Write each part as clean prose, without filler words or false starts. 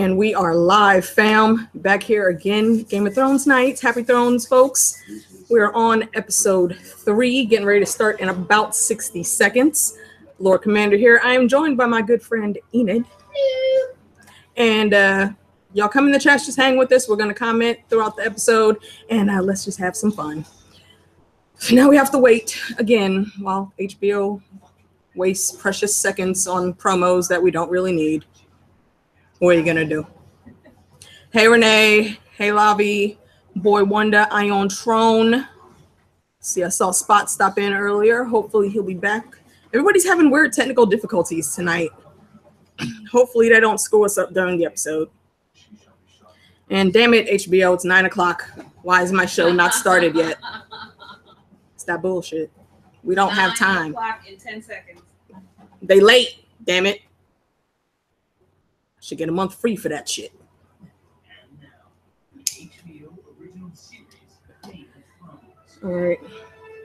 And we are live, fam. Back here again, Game of Thrones nights. Happy Thrones, folks. We're on episode 3, getting ready to start in about 60 seconds. Lord Commander here. I am joined by my good friend, Enid. And y'all come in the chat, just hang with us. We're going to comment throughout the episode, and let's just have some fun. Now we have to wait again while HBO wastes precious seconds on promos that we don't really need. What are you gonna do? Hey Renee, hey Lavi, Boy Wonder, Ion Throne. See, I saw Spot stop in earlier. Hopefully he'll be back. Everybody's having weird technical difficulties tonight. Hopefully they don't screw us up during the episode. And damn it, HBO, it's 9 o'clock. Why is my show not started yet? It's that bullshit. We don't have time. 9 o'clock in 10 seconds. They late, damn it. Should get a month free for that shit. All right.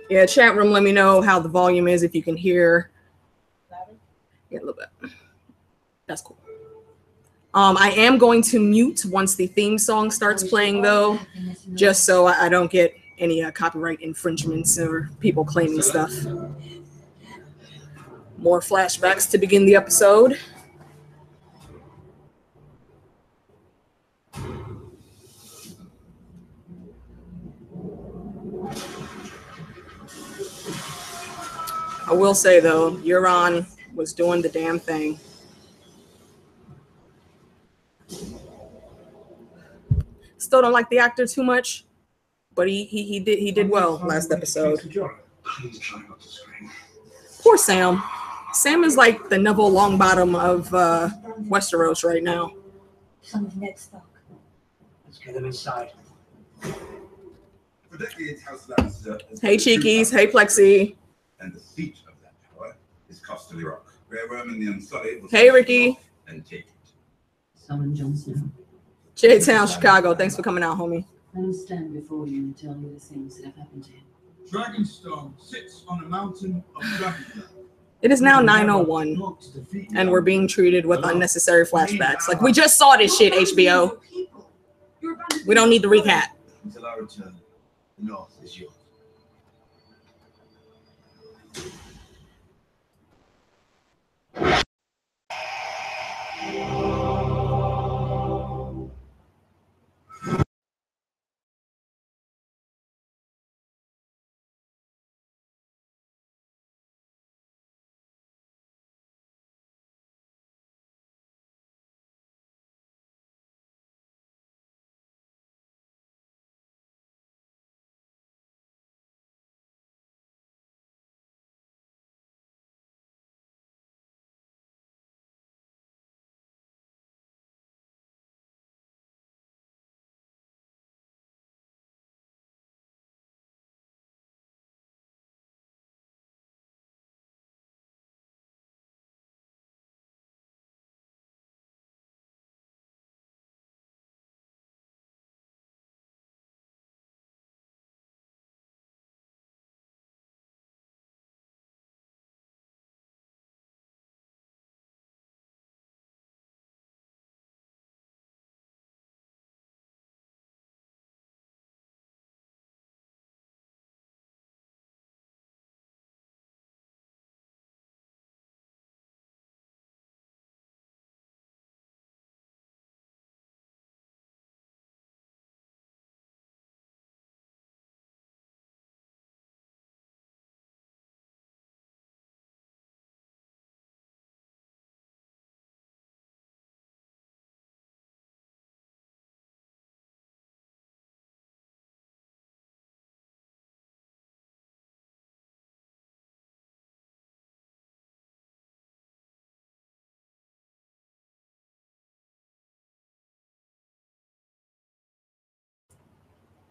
Yeah, chat room, let me know how the volume is, if you can hear. Yeah, a little bit. That's cool. I am going to mute once the theme song starts playing, though, just so I don't get any copyright infringements or people claiming stuff. More flashbacks to begin the episode. I will say, though, Euron was doing the damn thing. Still don't like the actor too much, but he did well last episode. Poor Sam. Sam is like the Neville Longbottom of Westeros right now. Some of Ned's stock. Let's get them inside. Hey Cheekies, hey Plexi. And the seat of that power is Casterly Rock, where Worm and the Unsullied will hey Ricky. And take it. Summon Jon Snow. J-Town, Chicago. Thanks for coming out, homie. I will stand before you and tell you the things that have happened to him. Dragonstone sits on a mountain of Dragonstone. It is now 9:01, and we're being treated with unnecessary flashbacks. Like, we just saw this shit, HBO. We don't need the recap. Until I return, the North is yours.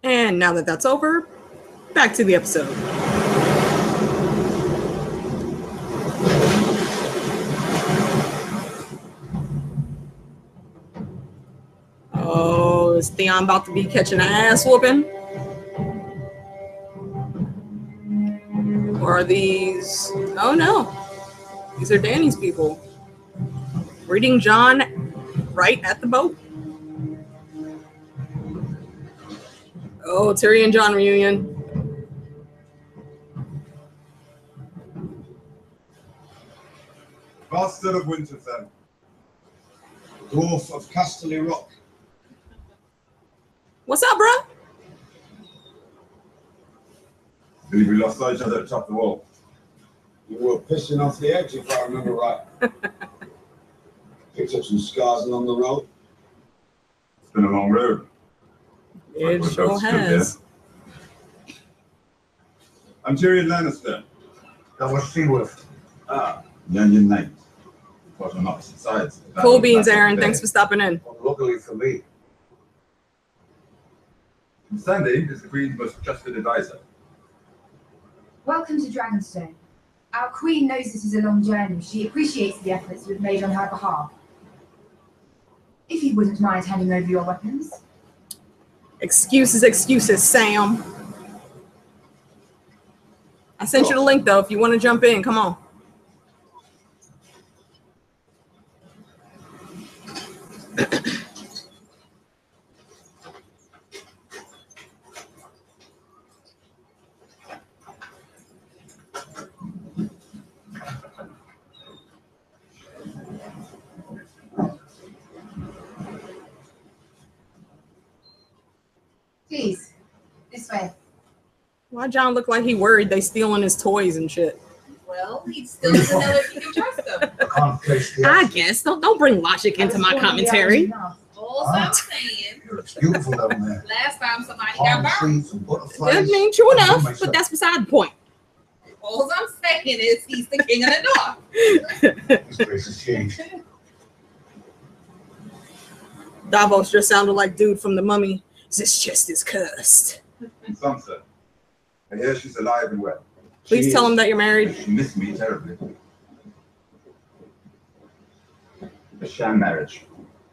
And now that that's over, back to the episode. Oh, is Theon about to be catching an ass whooping? Or are these... Oh no, these are Dany's people. Reading Jon right at the boat. Oh, Tyrion and Jon reunion. Bastard of Winterfell. Dwarf of Casterly Rock. What's up, bro? Believe we lost each other at the top of the wall. You were pissing off the edge, if I remember right. Picked up some scars along the road. It's been a long road. It We're sure both still has. there. I'm Tyrion Lannister. That was Seaworth. Ah, Young Knight. Fought on opposite sides. Cool beans, Aaron. Thanks for stopping in. Well, luckily for me. And Sandy is the Queen's most trusted advisor. Welcome to Dragonstone. Our Queen knows this is a long journey. She appreciates the efforts we've made on her behalf. If you wouldn't mind handing over your weapons. Excuses, Sam. I sent you the link, though, if you want to jump in. Come on. Please, this way. Why John look like he worried they stealing his toys and shit? Well, he still doesn't know if you can trust them. I can't place the I accent. guess. Don't bring logic into my commentary. All I'm saying, It looks beautiful down there. last time somebody Palm got burned. trees and butterflies. That ain't true I know enough, myself. but that's beside the point. All I'm saying is he's the king of the north. This place has changed. Davos just sounded like dude from The Mummy. This chest is cursed. And Sansa. I hear she's alive and well. Please tell him that you're married. She missed me terribly. A sham marriage.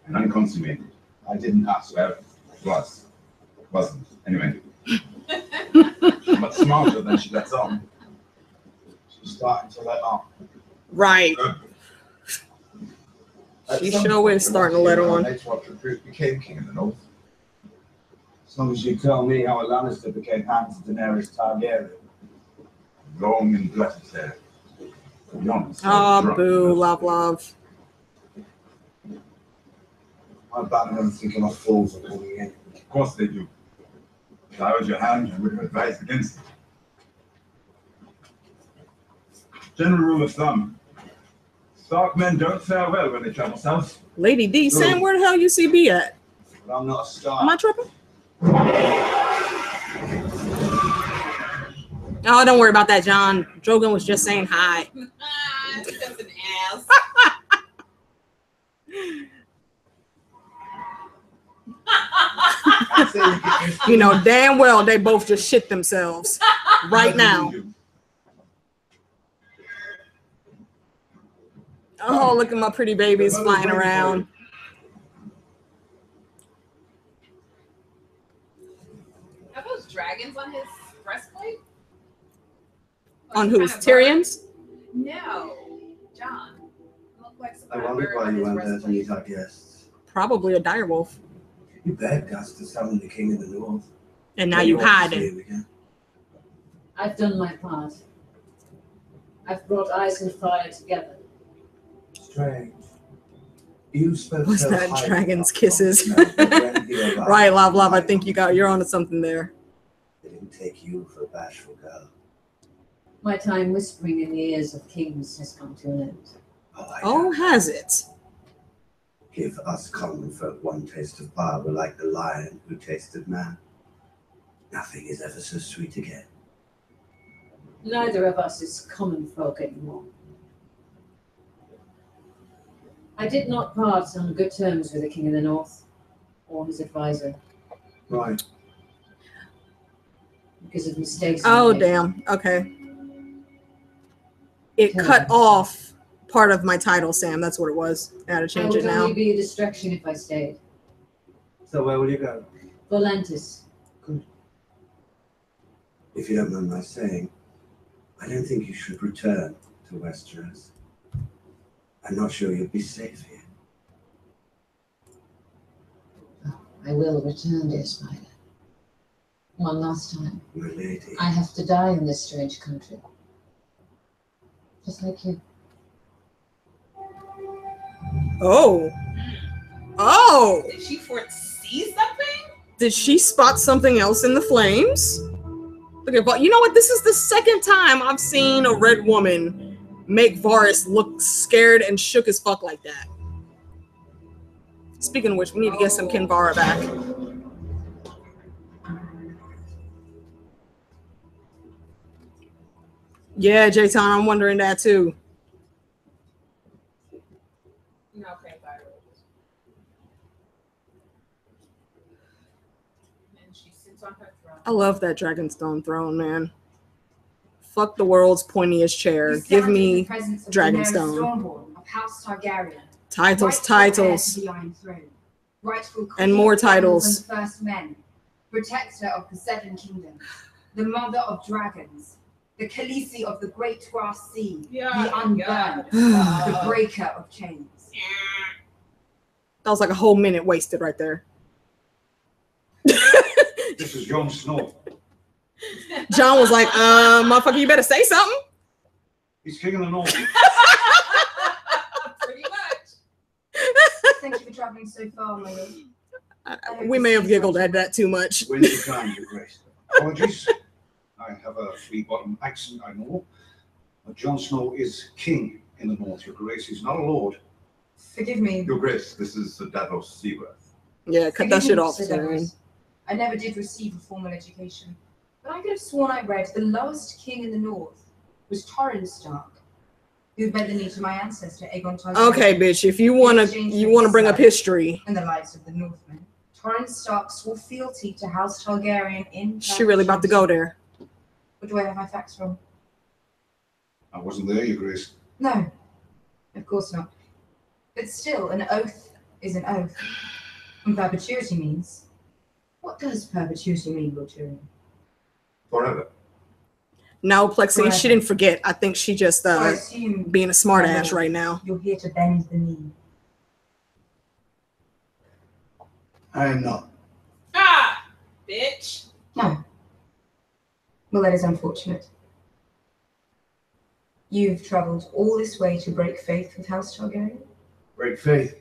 And unconsummated. I didn't ask. Well, it was. Wasn't. Anyway. She's much smarter than she lets on. She's starting to let on. Right. She sure is starting to let on. That's what recruit became king of the north. As long as you tell me how a Lannister became hand to Daenerys Targaryen. Long and bloody hair. Young. Oh, boo, love. I'm banning them thinking of fools are coming in. Of course they do. If I was your hand, I would have advised against it. General rule of thumb. Stark men don't fare well when they travel south. Lady D, Sam, where the hell UCB at? But I'm not a Am star. I tripping? Oh, don't worry about that, John. Drogon was just saying hi. He's just an ass. You know damn well they both just shit themselves right now. Oh, look at my pretty babies flying around. Are those dragons on his breastplate? On whose? Tyrion's? No, John. Look like I some wondered bird why on you his went there to meet our guests. Probably a direwolf. You begged us to summon the king of the north. And now you want to see hiding. him again. I've done my part. I've brought ice and fire together. Strange. You spoke What's so that? highly Dragon's of kisses. Tom, but when he arrived, Right, love. I think you're onto something there. They didn't take you for a bashful girl. My time whispering in the ears of kings has come to an end. Oh, has it? Give us common folk one taste of power, we're like the lion who tasted man. Nothing is ever so sweet again. Neither of us is common folk anymore. I did not part on good terms with the King of the North or his advisor Right. because of mistakes. Oh, I made. damn. Okay. It cut off part of my title, Sam. That's what it was. I had to I change would it now. only be a distraction if I stayed. So where will you go? Volantis. If you don't mind my saying, I don't think you should return to Westeros. I'm not sure you'll be safe here. I will return, dear Spider. One last time. My lady. I have to die in this strange country. Just like you. Oh. Oh. Did she foresee something? Did she spot something else in the flames? Look at, you know what? This is the second time I've seen a red woman make Varys look scared and shook as fuck like that. Speaking of which, we need to get some Kinvara back. Yeah, Jayton, I'm wondering that too. No, okay, and she sits on her throne. I love that Dragonstone throne, man. Fuck the world's pointiest chair. You Give stand in me the presence of Dragonstone. Daenerys Stormborn of House Targaryen. Titles, Rightful heir to titles. the Iron Throne. Rightful And queen more of the animals titles. And the first men. Protector of the Seven Kingdoms. The mother of dragons. The Khaleesi of the Great Grass Sea. Yeah, the Unburned. That The breaker of chains. was like a whole minute wasted right there. This is Jon Snow. John was like, motherfucker, you better say something. He's king of the north. Pretty much. Thank you for traveling so far, my lord. We may have giggled at that too much. When's the time, Your Grace? Apologies. I have a flea-bottom accent, I know. But Jon Snow is king in the north, Your Grace. He's not a lord. Forgive me. Your Grace, this is Sir Davos Seaworth. Yeah, cut that Forgive shit me, off. Sir Tyrion. Davos. I never did receive a formal education, but I could have sworn I read the last king in the north was Torrhen Stark, who bent the knee to my ancestor Aegon Targaryen. Okay, bitch, if you wanna bring up history. In the lives of the Northmen, Torrhen Stark swore fealty to House Targaryen in. She really about to go there. Where do I have my facts from? I wasn't there, Your Grace. No, of course not. But still, an oath is an oath. And perpetuity means. What does perpetuity mean, Lord Tyrion? Forever. No, Plexi, she didn't forget. I think she just I assume being a smart ass right now. you're here to bend the knee. I am not. Ah, bitch. No. Well, that is unfortunate. You've traveled all this way to break faith with House Targaryen? Break faith.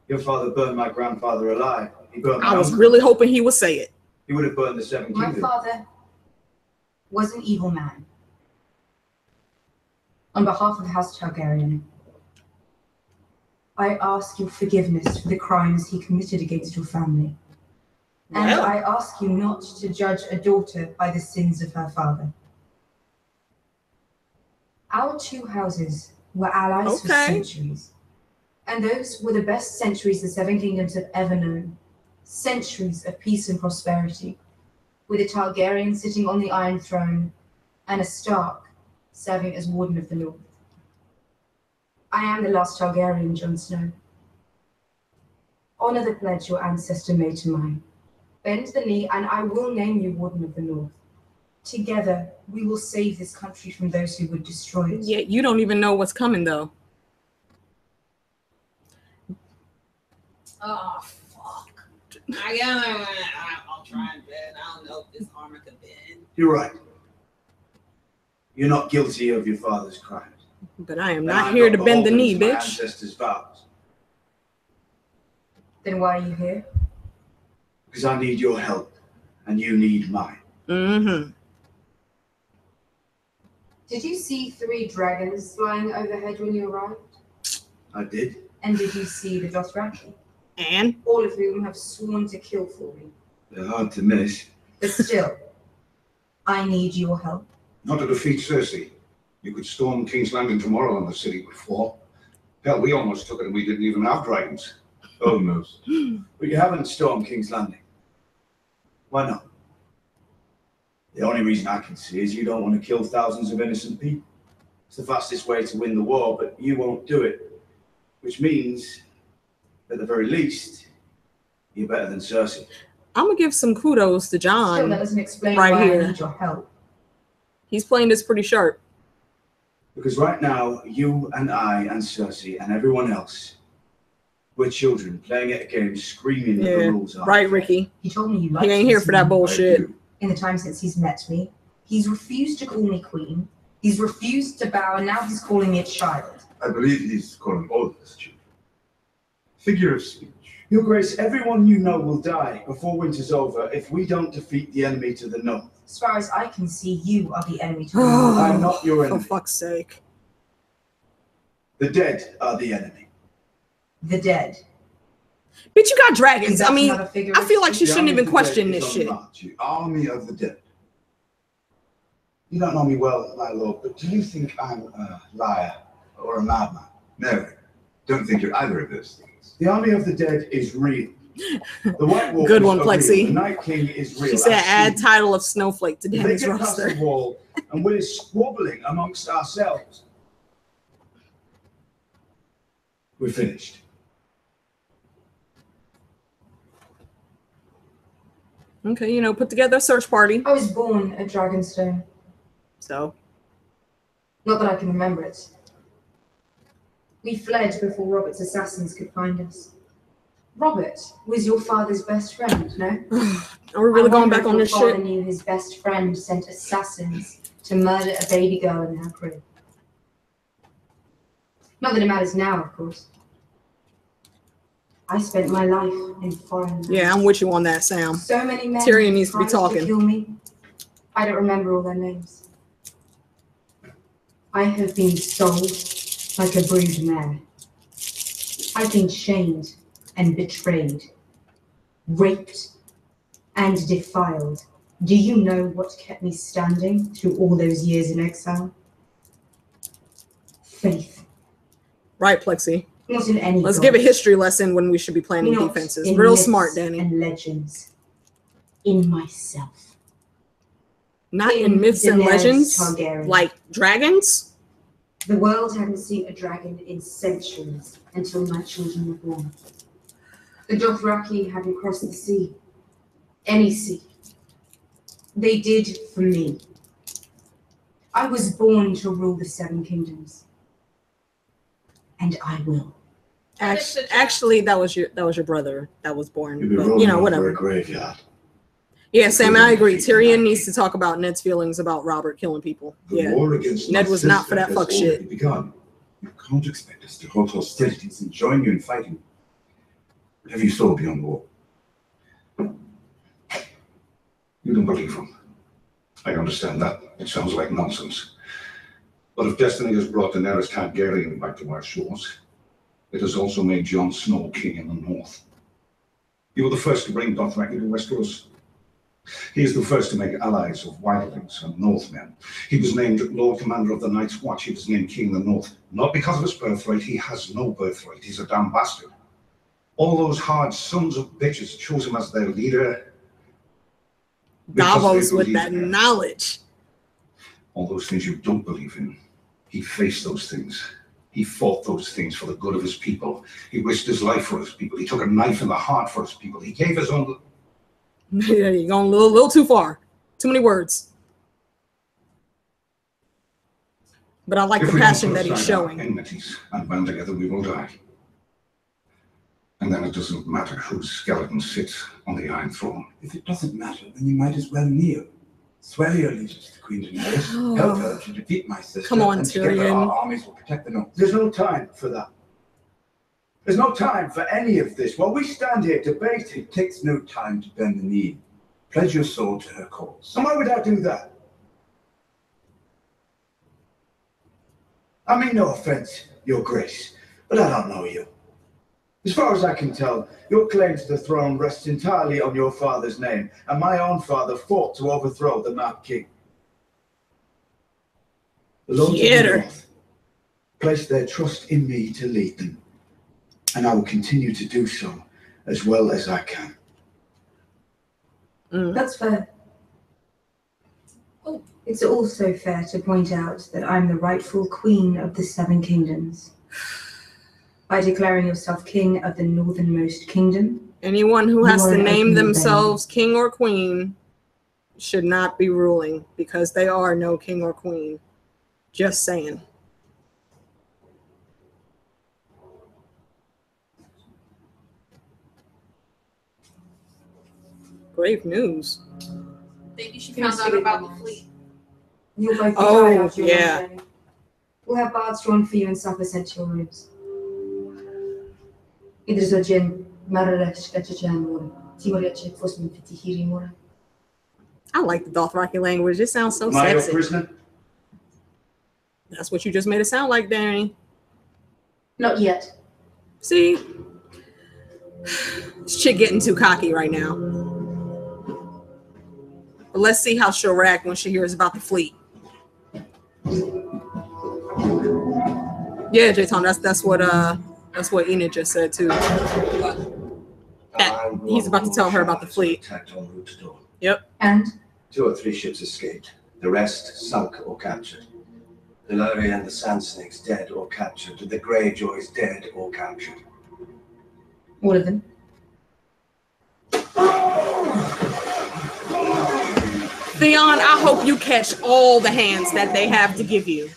Your father burned my grandfather alive. He burned my I was uncle. really hoping he would say it. He would have burned the Seven My Kingdoms. father was an evil man. On behalf of House Targaryen, I ask your forgiveness for the crimes he committed against your family. And Well. I ask you not to judge a daughter by the sins of her father. Our two houses were allies for Okay. centuries. And those were the best centuries the Seven Kingdoms have ever known. Centuries of peace and prosperity, with a Targaryen sitting on the Iron Throne and a Stark serving as Warden of the North. I am the last Targaryen, Jon Snow. Honor the pledge your ancestor made to mine. Bend the knee, and I will name you Warden of the North. Together, we will save this country from those who would destroy it. Yeah, you don't even know what's coming though. Oh, fuck. I'll try and bend. I don't know if this armor could bend. You're right. You're not guilty of your father's crimes. But I am And not I'm here to bend the beholden knee, to my bitch. ancestors' vows. Then why are you here? Because I need your help, and you need mine. Mm-hmm. Did you see 3 dragons flying overhead when you arrived? I did. And did you see the Dothraki? And All of whom have sworn to kill for me. They're hard to miss. But still, I need your help. Not to defeat Cersei. You could storm King's Landing tomorrow and the city would fall. Hell, we almost took it and we didn't even have dragons. Almost. But you haven't stormed King's Landing. Why not? The only reason I can see is you don't want to kill thousands of innocent people. It's the fastest way to win the war, but you won't do it. Which means, at the very least, you're better than Cersei. I'm gonna give some kudos to Still, that John. doesn't explain right why here. I need your help. He's playing this pretty sharp. Because right now, you and I and Cersei and everyone else We're children playing at a game, screaming that the Yeah, rules are. right, Ricky. He told me you He liked ain't here for that I bullshit. do. In the time since he's met me, he's refused to call me queen. He's refused to bow, and now he's calling me a child. I believe he's calling all of us children. Figure of speech. Your Grace, everyone you know will die before winter's over if we don't defeat the enemy to the north. As far as I can see, you are the enemy to the north. I'm not your For enemy. fuck's sake. The dead are the enemy. The dead. Bitch, you got Is dragons. that I mean, another figure I of feel like she speech? shouldn't even The question dead this is on shit. the march. The army of the dead. You don't know me well, my lord, but do you think I'm a liar or a madman? No, don't think you're either of those things. The army of the dead is real. The White Walkers Good one, are real. Plexi. The Night King is real. She said I've add seen title of Snowflake to They Danny's get past roster. the wall, and we're squabbling amongst ourselves. We're finished. Okay, you know, put together a search party. I was born at Dragonstone. So, Not that I can remember it. We fled before Robert's assassins could find us. Robert was your father's best friend, no? are we really I going wonder back if on your this father shit? knew his best friend sent assassins to murder a baby girl in her crib. Not that it matters now, of course. I spent my life in foreign lands. Yeah, I'm with you on that, Sam. So many men Tyrion needs to be tried talking. to kill me. I don't remember all their names. I have been sold like a brood mare. I've been shamed and betrayed, raped and defiled. Do you know what kept me standing through all those years in exile? Faith. Right, Plexi. Not in any Let's god. give a history lesson when we should be planning Not defenses. in Real myths smart, Danny. and legends. In myself. Not in myths and Daenerys legends, Targaryen. like dragons. The world hadn't seen a dragon in centuries until my children were born. The Dothraki hadn't crossed the sea. Any sea. They did for me. I was born to rule the Seven Kingdoms. And I will. Actually, that was your brother that was born. You'll be But, rolling you know, over whatever. a graveyard. Yeah, Sam, I agree. Because I'm Tyrion the needs to talk about Ned's feelings about Robert killing people. The Yeah. war against Ned my was not for sister that has fuck shit. already begun. You can't expect us to halt hostilities and join you in fighting. What have you saw beyond the wall? You don't believe him. I understand that. It sounds like nonsense. But if destiny has brought Daenerys Targaryen back to our shores, it has also made Jon Snow king in the north. You were the first to bring Dothraki to Westeros. He is the first to make allies of wildlings and Northmen. He was named Lord Commander of the Night's Watch. He was named King of the North. Not because of his birthright. He has no birthright. He's a damn bastard. All those hard sons of bitches chose him as their leader. because Davos they with believe that in him. knowledge. All those things you don't believe in. He faced those things. He fought those things for the good of his people. He risked his life for his people. He took a knife in the heart for his people. He gave his own... Yeah, you're going a little too far. Too many words. But I like If the we don't passion put that he's aside our showing. enmities and band together, we will die. And then it doesn't matter whose skeleton sits on the Iron Throne. If it doesn't matter, then you might as well kneel. Swear your allegiance to Queen Daenerys. Help her to defeat my sister. Come on, and together Tyrion. our armies will protect the north. There's no time for that. There's no time for any of this. While we stand here debating, It takes no time to bend the knee. Pledge your soul to her cause. and why would I do that? I mean no offense, Your Grace, but I don't know you. As far as I can tell, your claim to the throne rests entirely on your father's name, and my own father fought to overthrow the Mad King. The Lords of Get the her. North place their trust in me to lead them, and I will continue to do so as well as I can. That's fair. Oh, it's also fair to point out that I'm the rightful queen of the Seven Kingdoms. By declaring yourself king of the northernmost kingdom, Anyone who You has are to an name open themselves king or queen should not be ruling because they are no king or queen. Just saying. Grave news. Maybe she found out about the fleet. You'll both be Oh, tired after your long yeah. journey. We'll have baths drawn for you and supper sent to your rooms. I like the Dothraki language. It sounds so Am I your sexy. prisoner? That's what you just made it sound like, Danny. Not yet. See? This chick getting too cocky right now. But let's see how she'll react when she hears about the fleet. Yeah, J-Tone, that's what Enid just said too. That he's about to tell her about the fleet. Attacked en route to Dawn. Yep. And 2 or 3 ships escaped. The rest sunk or captured. The Lurry and the Sand Snakes dead or captured. The Greyjoys dead or captured. all of them. Theon, I hope you catch all the hands that they have to give you.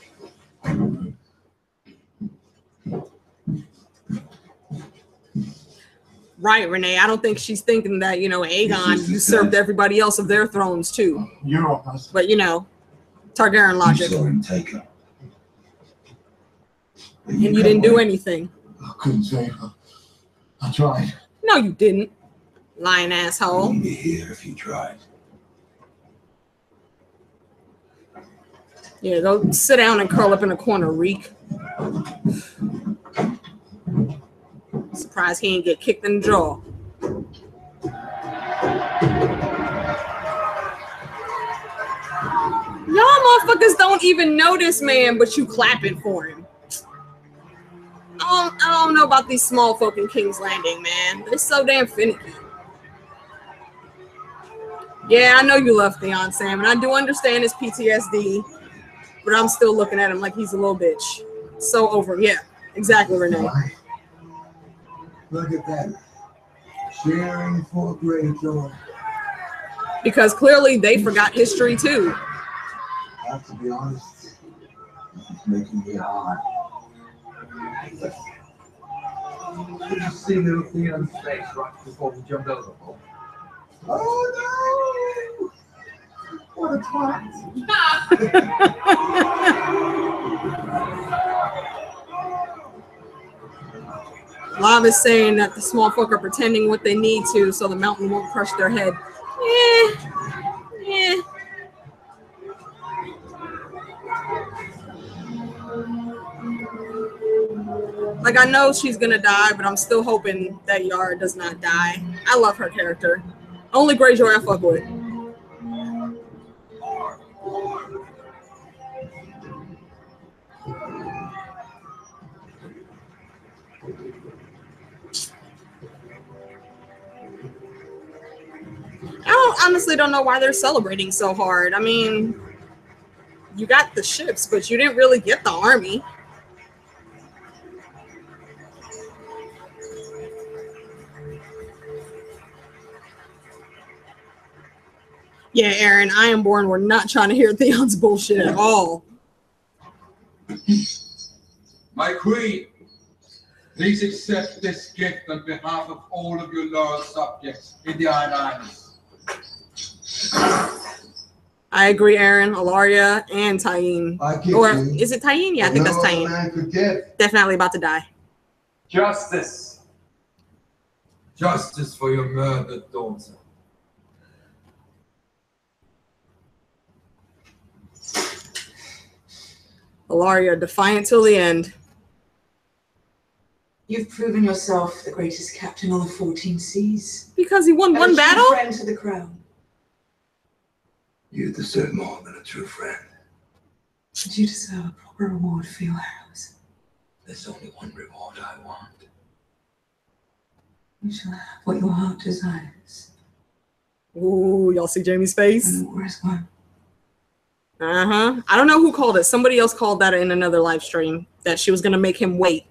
Right, Renee. I don't think she's thinking that, Aegon usurped everybody else of their thrones too. You're on us. But, Targaryen logic. You saw him take her. And you didn't do anything. I couldn't save her. I tried. No, you didn't. Lying asshole. You'd be here if you tried. Yeah, go sit down and curl up in a corner, Reek. Surprised he didn't get kicked in the jaw. Y'all motherfuckers don't even know this man, but you clapping for him. I don't know about these small folk in King's Landing, man. They're so damn finicky. Yeah, I know you love Theon, Sam, and I do understand his PTSD, but I'm still looking at him like he's a little bitch. So over him. Yeah, exactly, Renee. Why? Look at that. Cheering for Greyjoy. Because clearly they forgot history too. I have to be honest. This is making me hard. Did you see little Theon's face right before we jumped overboard? Oh no! What a twat! Lav is saying that the small folk are pretending what they need to so the mountain won't crush their head. Yeah. Like, I know she's gonna die, but I'm still hoping that Yara does not die. I love her character. Only Greyjoy I fuck with. Honestly don't know why they're celebrating so hard. I mean, you got the ships, but you didn't really get the army. Yeah, Aaron, Ironborn were not trying to hear Theon's bullshit at all. My queen, please accept this gift on behalf of all of your loyal subjects in the Iron Islands. I agree, Aaron, Alaria, and Tyene. Or is it Tyene? Yeah, I think that's Tyene. Definitely about to die. Justice. Justice for your murdered daughter. Alaria, defiant till the end. You've proven yourself the greatest captain on the 14 seas. Because he won one battle? A friend to the crown. You deserve more than a true friend. But you deserve a proper reward for your heroes. There's only one reward I want. You shall have what your heart desires. Ooh, y'all see Jamie's face? And war is one. Uh-huh. I don't know who called it. Somebody else called that in another live stream, that she was going to make him wait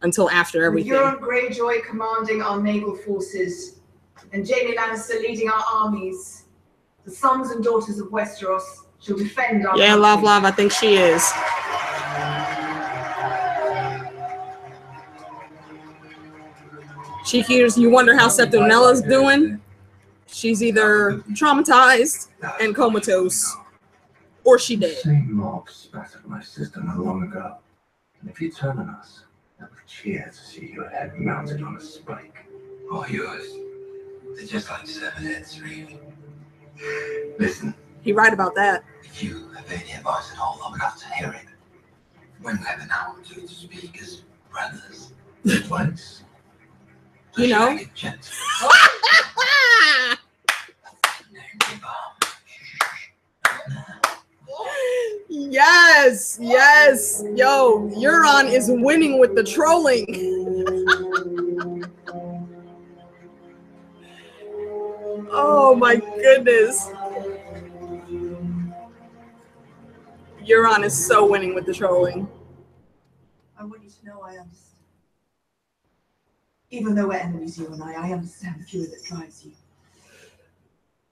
until after everything. Euron Greyjoy commanding our naval forces, and Jaime Lannister leading our armies. The sons and daughters of Westeros shall defend our country. Love, I think she is. Cheekiers, you wonder how Septinella's doing? She's either traumatized and comatose, or she The dead. same mob spat at my sister not long ago. And if you turn on us, I would cheer to see your head mounted on a spike. Or yours. They're just like seven heads, really. Listen, He right about that. if you have any advice at all, I would have to hear it. When we have an hour or two to speak as brothers. Advice? You know? Yes, yes. Yo, Euron is winning with the trolling. Oh my goodness. Euron is so winning with the trolling. I want you to know I understand. Even though we're enemies, you and I understand the fury that drives you.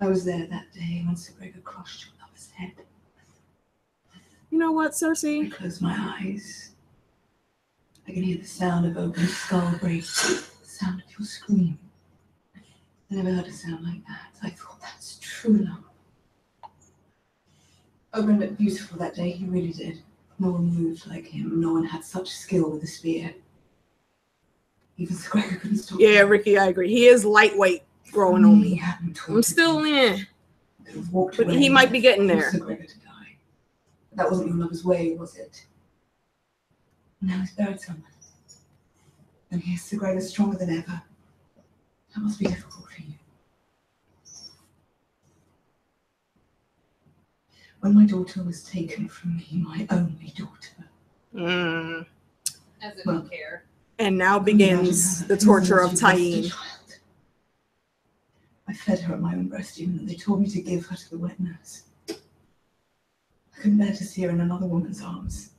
I was there that day when Sir Gregor crushed your lover's head. You know what, Cersei? I close my eyes. I can hear the sound of open skull break, the sound of your scream. I never heard a sound like that. I thought that's true love. Oberyn looked beautiful that day, he really did. No one moved like him. No one had such skill with a spear. Even Sir Gregor couldn't stop Yeah, him. Ricky, I agree. He is lightweight growing on me. I'm still in. But he might be getting there. Sir Gregor to die. That wasn't your lover's way, was it? Now he's buried somewhere. And here's Sir Gregor stronger than ever. That must be difficult for you. When my daughter was taken from me, my only daughter. As if you care. And now begins the torture of Tyene. I fed her at my own breast, even though they told me to give her to the wet nurse. I couldn't bear to see her in another woman's arms.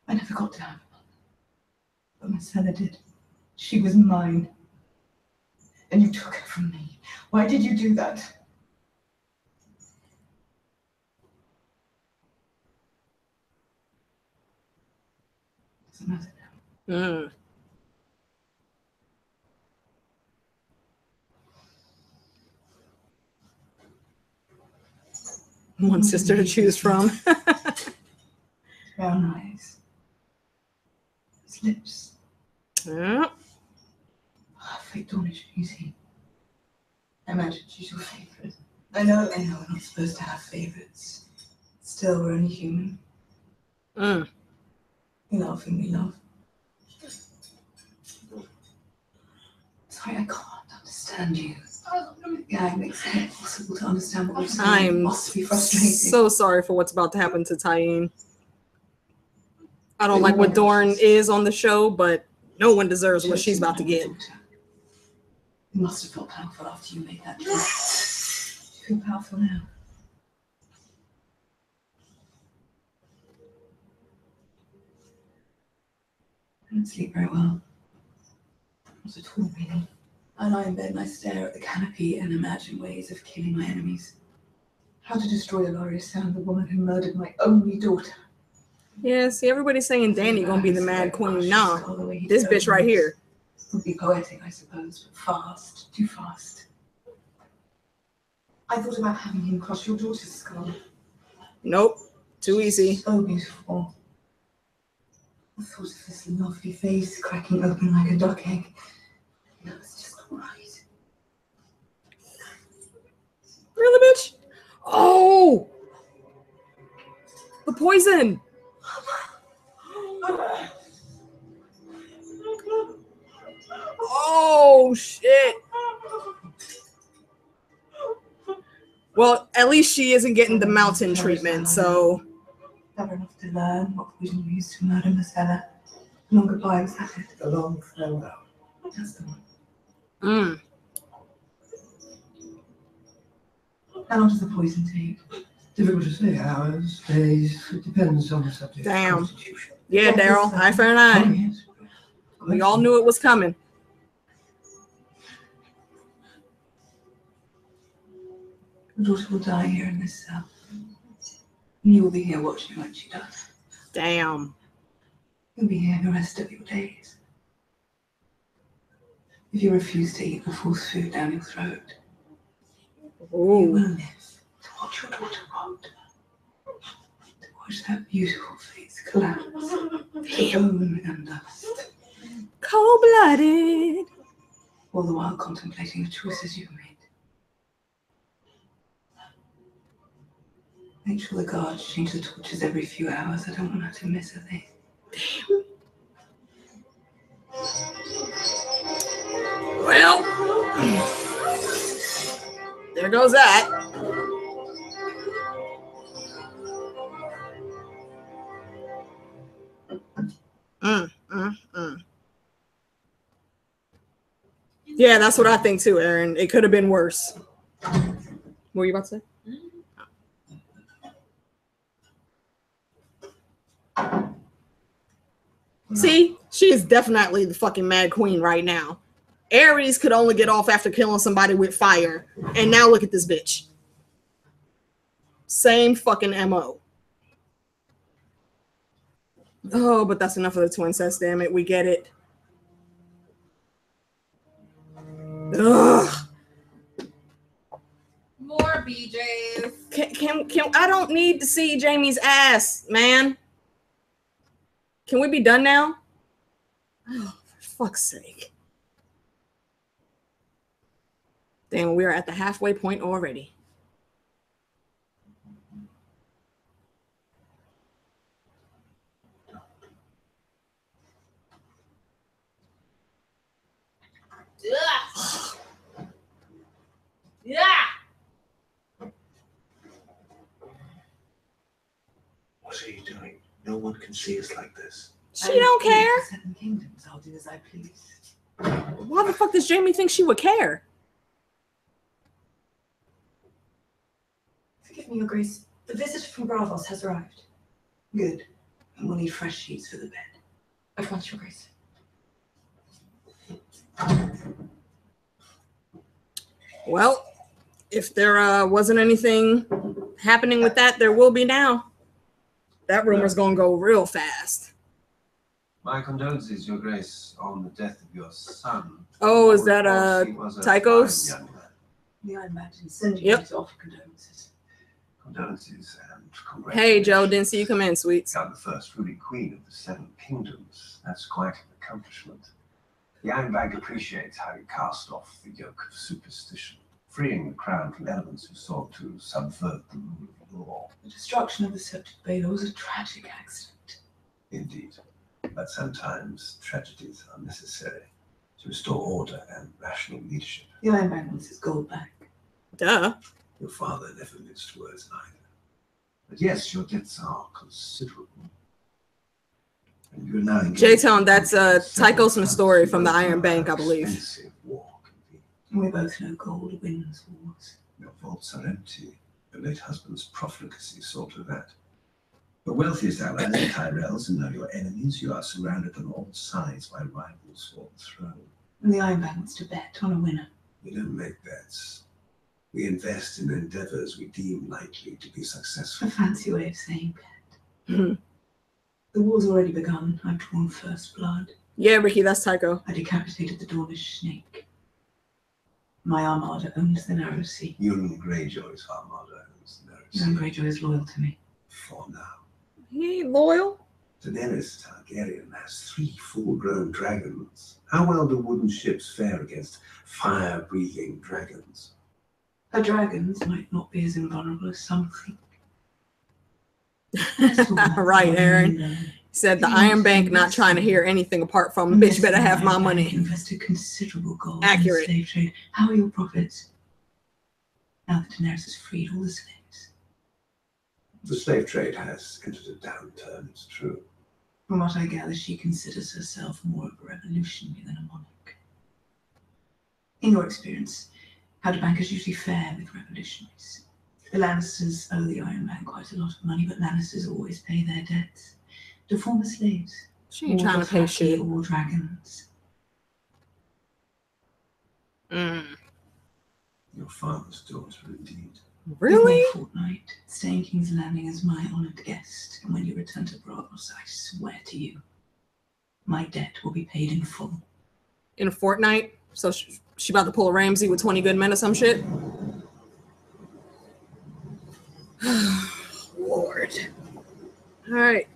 I never got to have a mother. But my Senna did. She was mine. And you took her from me. Why did you do that? Doesn't matter now. One sister to choose from. Brown eyes. His lips. Yeah. Perfect Dornish beauty. I imagine she's your favorite. I know we're not supposed to have favorites. Still, we're only human. We love and we love. Sorry, I can't understand you. The gag makes it impossible to understand what you're saying. It I'm must be frustrating. so sorry for what's about to happen to Tyene. I don't like what Dorne is on the show, but no one deserves what she's about to get. You must have felt powerful after you made that choice. You feel powerful now. I don't sleep very well. Not at all, really. I lie in bed and I stare at the canopy and imagine ways of killing my enemies. How to destroy Ilaria Sand, the woman who murdered my only daughter. Yeah, see, everybody's saying Dany gonna be the Mad Queen. Nah, this bitch right here. Would be poetic, I suppose, but fast, too fast. I thought about having him crush your daughter's skull. Nope, too easy. So beautiful. I thought of this lovely face cracking open like a duck egg. No, it's just not right. Really, bitch? Oh! The poison! Oh, shit. Well, at least she isn't getting the mountain treatment, so... Never enough to learn what poison you used to murder Marcella. Long goodbye, was that it? A long farewell. That's the one. How long does the poison take? Difficult to say. Hours, days. It depends on the subject. Damn. Yeah, Daryl. Eye for an eye. Oh, yes. We all knew it was coming. Your daughter will die here in this cell. And you will be here watching when she does. Damn. You'll be here the rest of your days. If you refuse to eat the force food down your throat, You will live to watch your daughter rot. To watch that beautiful face collapse to bone and dust. Cold-blooded. All the while contemplating the choices you've made. Make sure the guards change the torches every few hours. I don't want her to miss a thing. Well, there goes that. Yeah, that's what I think too, Aaron. It could have been worse. What were you about to say? See, she is definitely the fucking Mad Queen right now. Ares could only get off after killing somebody with fire. And now look at this bitch. Same fucking MO. Oh, but that's enough of the twin sets, damn it. We get it. Ugh. More BJs. Can I don't need to see Jamie's ass, man. Can we be done now? Oh, for fuck's sake. Damn, we are at the halfway point already. Ugh. Yeah. What are you doing? No one can see us like this. She don't care. 7 kingdoms. I'll do as I please. Why the fuck does Jamie think she would care? Forgive me, Your Grace. The visitor from Bravos has arrived. Good. And we'll need fresh sheets for the bed. At once, Your Grace. Well, if there wasn't anything happening with that, there will be now. That rumor's gonna go real fast. My condolences, Your Grace, on the death of your son. Oh, is that He was a Tychos? fine young man. Yeah, I imagine sending Yep. you to offer condolences. Condolences and congratulations. Hey, Joe, didn't see you come in, sweets. You are the first ruling queen of the 7 kingdoms. That's quite an accomplishment. The Iron Bag appreciates how you cast off the yoke of superstition, freeing the crown from elements who sought to subvert the rule of law. The destruction of the Sceptred Baylor was a tragic accident. Indeed. But sometimes tragedies are necessary to restore order and rational leadership. The Iron Bag wants its gold back. Duh. Your father never minced words either. But yes, your debts are considerable. And you're now J-Tone, that's Tychos and Story from the Iron Bank, I believe. We both know gold wins wars. Your vaults are empty. Your late husband's profligacy saw to that. The wealthiest allies are Tyrells, and now your enemies. You are surrounded on all sides by rivals for the throne. And the Iron Bag wants to bet on a winner. We don't make bets. We invest in endeavors we deem likely to be successful. A fancy way of saying bet. The war's already begun. I've drawn first blood. Yeah, Ricky, that's Tycho. I decapitated the Dornish snake. My armada owns the Narrow Sea. Euron Greyjoy's armada owns the Narrow Sea. Euron Greyjoy is loyal to me. For now. He ain't loyal. Daenerys Targaryen has 3 full-grown dragons. How well do wooden ships fare against fire-breathing dragons? Her dragons might not be as invulnerable as some think. Right, Aaron. He said the Iron Bank not trying to hear anything apart from, bitch, better have my money. Invested considerable gold Accurate. in the slave trade. How are your profits? Now that Daenerys has freed all the slaves. The slave trade has entered a downturn, it's true. From what I gather, she considers herself more of a revolutionary than a monarch. In your experience, how do bankers usually fare with revolutionaries? The Lannisters owe the Iron Man quite a lot of money, but Lannisters always pay their debts. To former slaves. She ain't trying to pay shit. Or dragons. Your father's daughter, indeed. Really? In a fortnight, stay in King's Landing as my honoured guest, and when you return to Bravos, I swear to you, my debt will be paid in full. In a fortnight? So she about to pull a Ramsey with 20 good men or some shit? Lord. All right.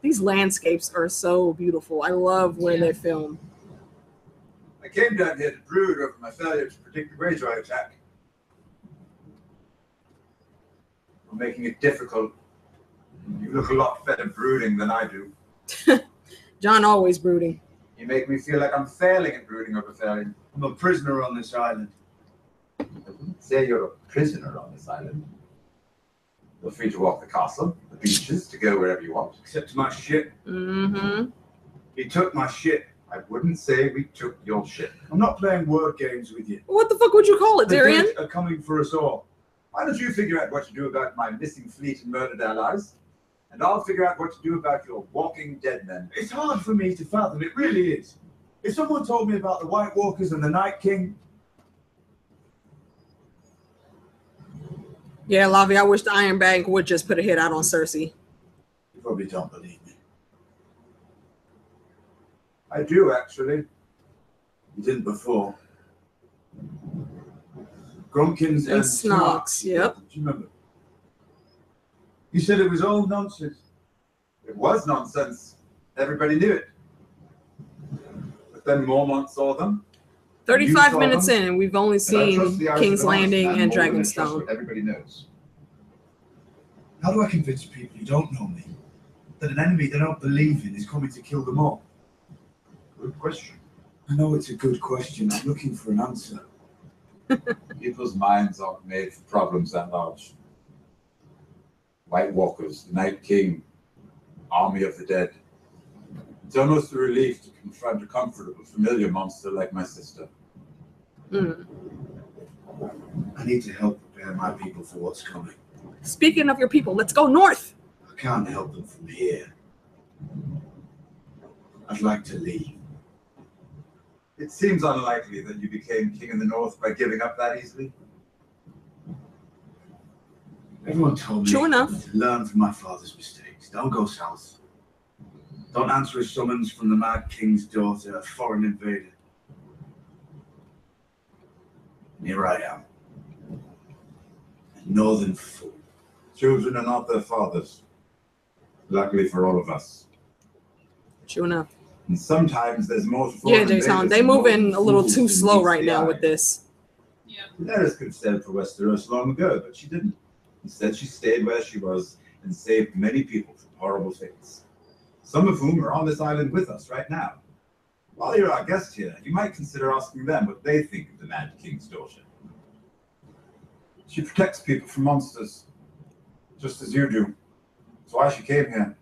These landscapes are so beautiful. I love where they film. I came down here to brood over my failure to predict the Greyjoy attack. I'm making it difficult. You look a lot better brooding than I do. John always brooding. You make me feel like I'm failing at brooding over failing. I'm a prisoner on this island. I wouldn't say you're a prisoner on this island. You're free to walk the castle, the beaches, to go wherever you want. Except my ship. Mm-hmm. He took my ship. I wouldn't say we took your ship. I'm not playing word games with you. What the fuck would you call it, The Darian? dead are coming for us all. Why don't you figure out what to do about my missing fleet and murdered allies? And I'll figure out what to do about your walking dead men. It's hard for me to fathom. It really is. If someone told me about the White Walkers and the Night King... Yeah, Lavi, I wish the Iron Bank would just put a hit out on Cersei. You probably don't believe me. I do, actually. You didn't before. Grumpkins And Snogs, yep. Do you remember? You said it was all nonsense. It was nonsense. Everybody knew it. But then Mormont saw them. 35 minutes in, and we've only And I seen trust the eyes King's of an honest Landing man and more than I trust Dragonstone. what everybody knows. How do I convince people who don't know me that an enemy they don't believe in is coming to kill them all? Good question. I know it's a good question. I'm looking for an answer. People's minds aren't made for problems that large. White Walkers, the Night King, Army of the Dead. It's almost a relief to confront a comfortable, familiar monster like my sister. Mm. I need to help prepare my people for what's coming. Speaking of your people, let's go north. I can't help them from here. I'd like to leave. It seems unlikely that you became king in the north by giving up that easily. Everyone told me True enough. to learn from my father's mistakes. Don't go south. Don't answer a summons from the Mad King's daughter, a foreign invader. And here I am. A northern fool. Children are not their fathers. Luckily for all of us. True enough. And sometimes there's more to Yeah, Jason, they moving a little too slow right now with this. Daenerys could have sailed for Westeros long ago, but she didn't. Instead, she stayed where she was and saved many people from horrible fates. Some of whom are on this island with us right now. While you're our guest here, you might consider asking them what they think of the Mad King's daughter. She protects people from monsters, just as you do. That's why she came here.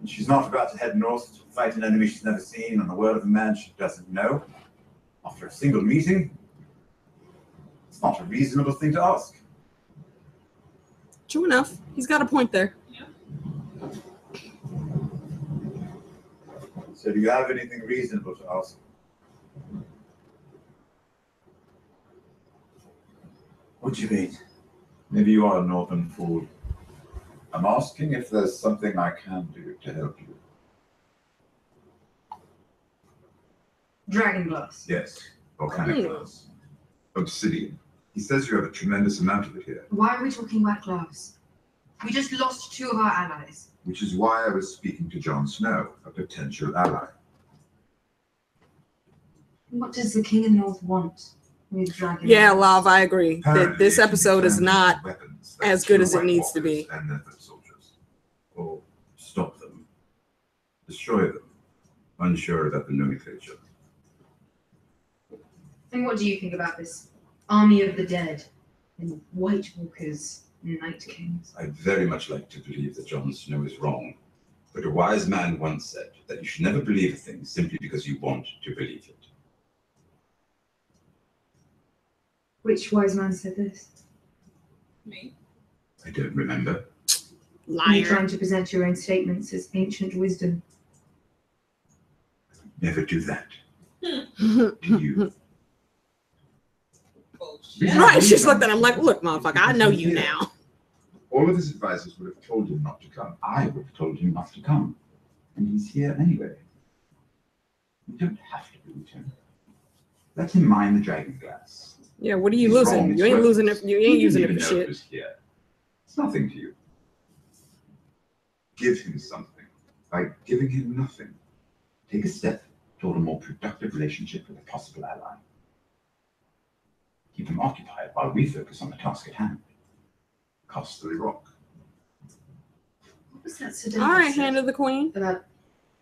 And she's not about to head north to fight an enemy she's never seen on the word of a man she doesn't know. After a single meeting, it's not a reasonable thing to ask. True enough. He's got a point there. So do you have anything reasonable to ask? What do you mean? Maybe you are a northern fool. I'm asking if there's something I can do to help you. Dragon glass. Yes, volcanic glass. Obsidian. He says you have a tremendous amount of it here. Why are we talking about glass? We just lost 2 of our allies. Which is why I was speaking to Jon Snow, a potential ally. What does the King of the North want with dragon Yeah, glass? Love, I agree. Apparently, This it can be episode is turned not into weapons that as good kill as it White needs to be. Walkers and their foot soldiers. Or stop them. Destroy them. Unsure about the nomenclature. And what do you think about this army of the dead and White Walkers and Night Kings? I'd very much like to believe that Jon Snow is wrong. But a wise man once said that you should never believe a thing simply because you want to believe it. Which wise man said this? Me. I don't remember. Are you trying to present your own statements as ancient wisdom? Never do that. To you. Right, she's looked at him like, look, motherfucker, I know you now. All of his advisors would have told him not to come. I would have told him not to come. And he's here anyway. You don't have to root him. Let him mine the dragon glass. Yeah, what are you He's losing? wrong, You it's ain't losing worthless. it. You ain't He using it didn't for even know shit. was here. It's nothing to you. Give him something by giving him nothing. Take a step toward a more productive relationship with a possible ally. Keep him occupied while we focus on the task at hand. Cast the rock. What was that Sedan All right, said hand of the queen. about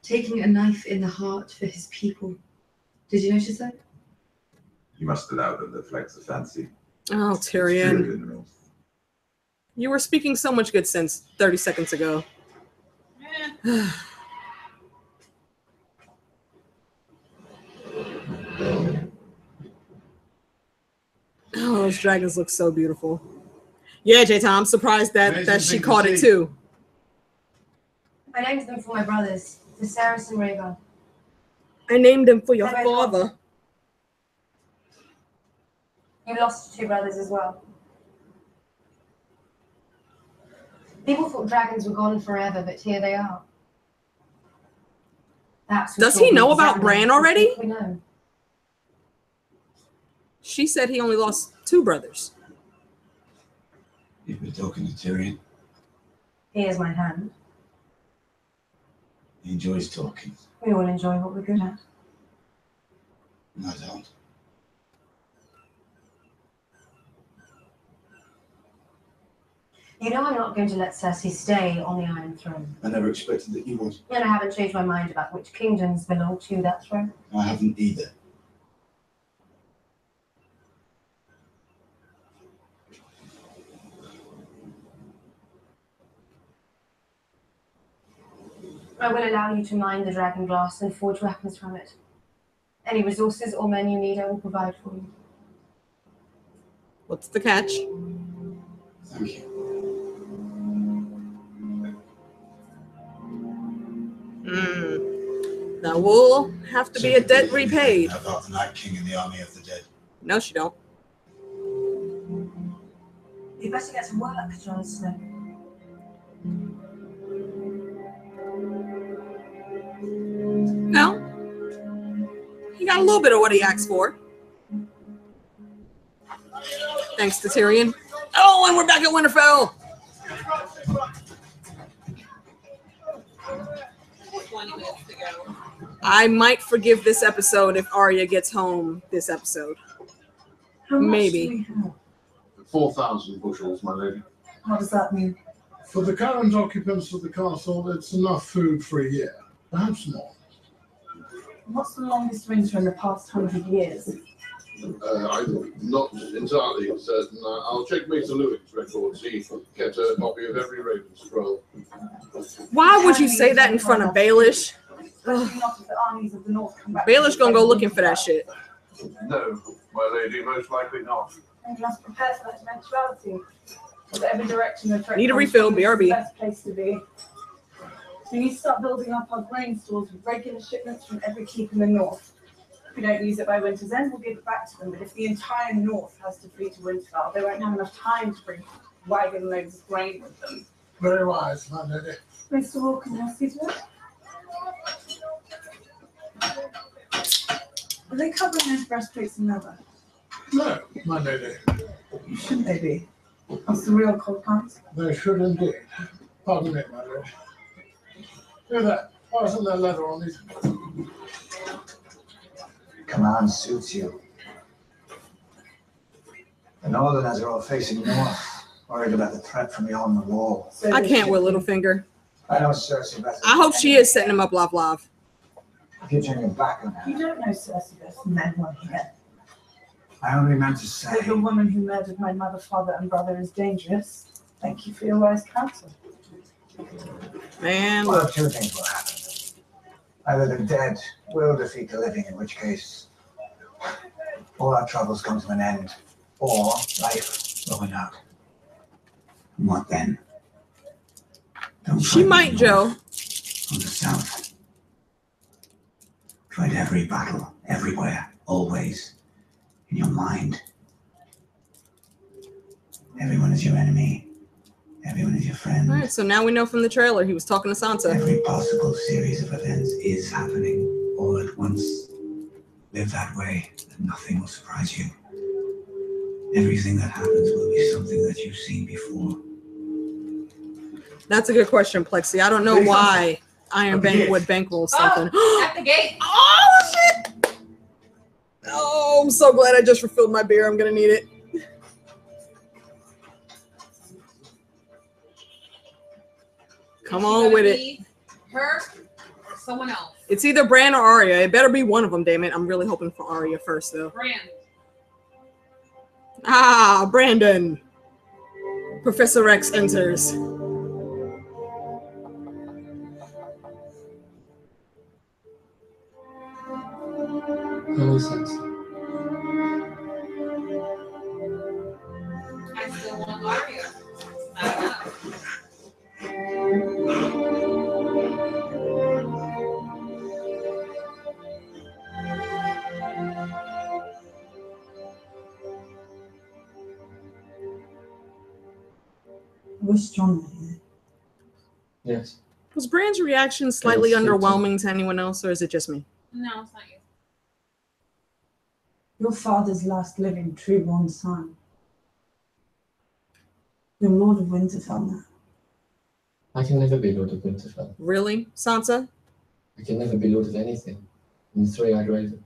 taking a knife in the heart for his people? Did you notice that? You must allow them to flex the fancy. Oh, It's true Tyrion. in the North. You were speaking so much good sense 30 seconds ago. Oh, those dragons look so beautiful. Yeah, J-Tom, I'm surprised that she caught it too. I named them for my brothers, Viserys and Rhaegar. I named them for your They're both father. gone. You lost 2 brothers as well. People thought dragons were gone forever, but here they are. That's Does he know about Bran already? We know. She said he only lost 2 brothers. You've been talking to Tyrion. Here's my hand. He enjoys talking. We all enjoy what we're good at. I don't. You know I'm not going to let Cersei stay on the Iron Throne. I never expected that you would. And I haven't changed my mind about which kingdoms belong to that throne. I haven't either. I will allow you to mine the dragon glass and forge weapons from it. Any resources or men you need, I will provide for you. What's the catch? Thank you. Now we'll have to be a debt repaid. About the Night King and the army of the dead. No, she don't. You better get to work, Jon Snow. No. He got a little bit of what he asked for. Thanks to Tyrion. Oh, and we're back at Winterfell. 20 minutes to go. I might forgive this episode if Arya gets home this episode. How much Maybe. do we have? 4,000 bushels, my lady. What does that mean? For the current occupants of the castle, it's enough food for a year, perhaps more. What's the longest winter in the past 100 years? I'm not entirely certain. I'll check Mason Lewis's records. He kept a copy of every Raven scroll. Why would you say that in front of Baelish? Especially not if the armies of the north come back. Baelish gonna go looking for that shit. No, my lady, most likely not. And you must prepare for that eventuality. Whatever direction the threat Need a comes refill, from, it's BRB. the best place to be. We need to start building up our grain stores with regular shipments from every keep in the north. If we don't use it by winter's end, we'll give it back to them. But if the entire north has to flee to Winterfell, they won't have enough time to bring wagon loads of grain with them. Very wise, my lady. Mr. Walker, can I see to it? Are they covering those breastplates in leather? No, my lady. Shouldn't they be? That's the real cold pants. They should indeed. Pardon me, my lady. Do that. Why isn't there leather on these? Command suits you. The Northerners are all facing north, worried about the threat from beyond the wall. I can't with Littlefinger. I know Cersei better. I hope she is setting him up live. If you turn your back on her, You don't know Cersei better than anyone here. I only meant to say. That the woman who murdered my mother, father, and brother is dangerous. Thank you for your wise counsel. Man, Well, 2 things will happen. Either the dead will defeat the living, in which case all our troubles come to an end, or life will win out. And what then? Don't she fight might, the Joe. north or the south. Fight every battle, everywhere, always, in your mind. Everyone is your enemy. Everyone is your friend. All right, so now we know from the trailer he was talking to Sansa. Every possible series of events is happening or all at once. Live that way, and nothing will surprise you. Everything that happens will be something that you've seen before. That's a good question, Plexi. I don't know why Iron Bank would bankroll something. At the gate. Oh, shit! Oh, I'm so glad I just refilled my beer. I'm going to need it. Come on with it. Her or someone else. It's either Bran or Arya. It better be one of them, damn it. I'm really hoping for Arya first, though. Brand. Ah, Brandon. Professor X enters. Hello, Sansa. I still want Arya. I don't know. I wish John were here. Yes. Was Bran's reaction slightly underwhelming to anyone else, or is it just me? No, it's not you. Your father's last living true-born son. You're Lord of Winterfell now. I can never be Lord of Winterfell. Really, Sansa? I can never be Lord of anything. I'm the Three-Eyed Raven.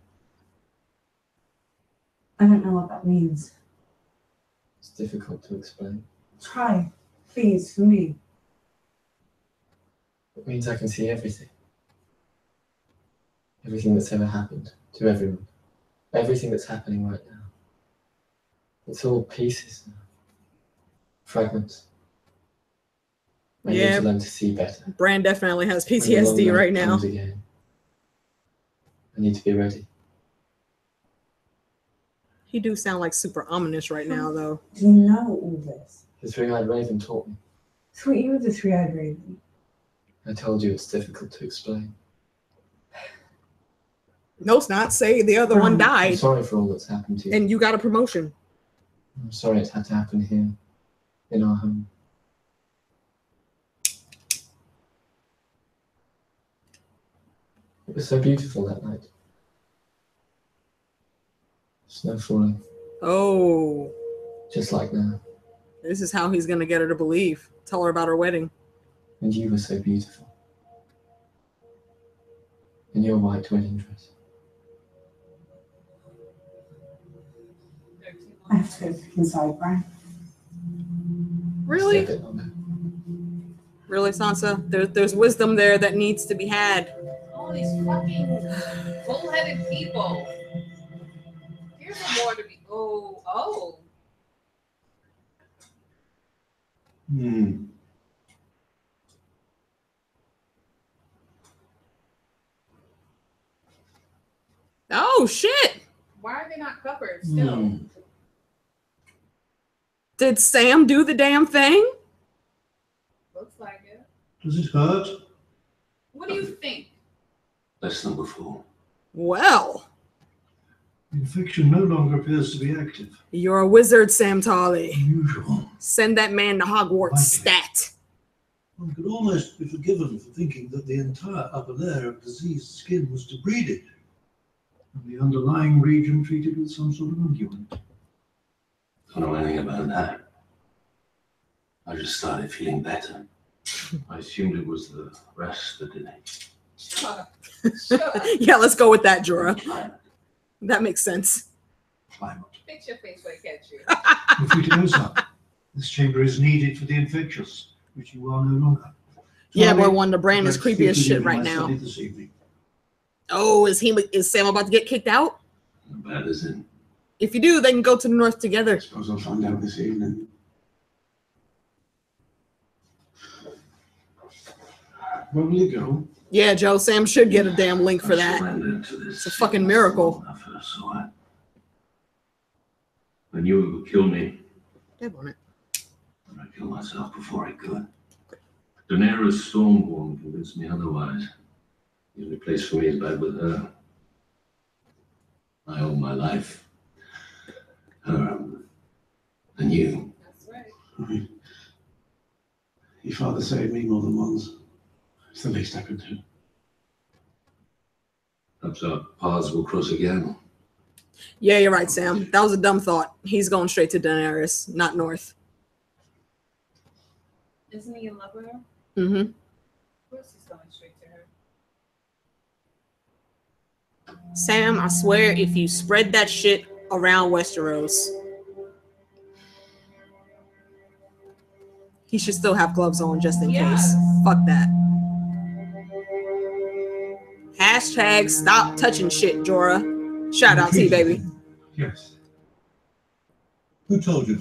I don't know what that means. It's difficult to explain. Try, please, for me. It means I can see everything. Everything that's ever happened to everyone. Everything that's happening right now. It's all pieces now. Fragments. I need to learn to see better. Bran definitely has PTSD right now. Again. I need to be ready. He do sound like super ominous right now, though. Do you know all this? The Three-Eyed Raven taught me. I thought you were the Three-Eyed Raven. I told you it's difficult to explain. No, it's not. Say the other one I'm died. sorry for all that's happened to you. And you got a promotion. I'm sorry it's had to happen here, in our home. It was so beautiful that night. Snow falling. Oh. Just like now. This is how he's going to get her to believe. Tell her about her wedding. And you were so beautiful. In your white wedding dress. I have to go back inside, Bran. Really? Stay a bit longer. Really, Sansa? There's wisdom there that needs to be had. All these fucking bull-headed people. Here's more to be. Oh. Oh, shit. Why are they not covered still? Did Sam do the damn thing? Looks like it. Does it hurt? What do you think? Less than before. Well. The infection no longer appears to be active. You're a wizard, Sam Tarly. Unusual. Send that man to Hogwarts stat. One could almost be forgiven for thinking that the entire upper layer of diseased skin was debrided, and the underlying region treated with some sort of unguent. Don't know anything about that. I just started feeling better. I assumed it was the rest that did it. Shut up. Shut up. Yeah, let's go with that, Jorah. That makes sense. Fix your face where I catch you. You're free to go, sir. This chamber is needed for the infectious, which you are no longer. Yeah, boy, Wonder Bran is creepy as shit right now. This evening. Oh, is Sam about to get kicked out? Bad as in. If you do, they can go to the north together. Suppose I'll find out this evening. Where will you go? Yeah, Joe, Sam should get a damn link for that. It's a fucking miracle. I first saw it. I knew it would kill me. Dab on it. But I killed myself before I could. Daenerys Stormborn convinced me otherwise. The only place for me is back with her. I owe my life. Her and you. That's right. Your father saved me more than once. It's the least I could do. Perhaps our paths will cross again. Yeah, you're right, Sam. That was a dumb thought. He's going straight to Daenerys, not north. Isn't he in love with her? Mm-hmm. Of course he's going straight to her. Sam, I swear, if you spread that shit around Westeros, he should still have gloves on just in case. Fuck that. Hashtag stop touching shit, Jorah. Shout out to you, baby. Yes. Who told you?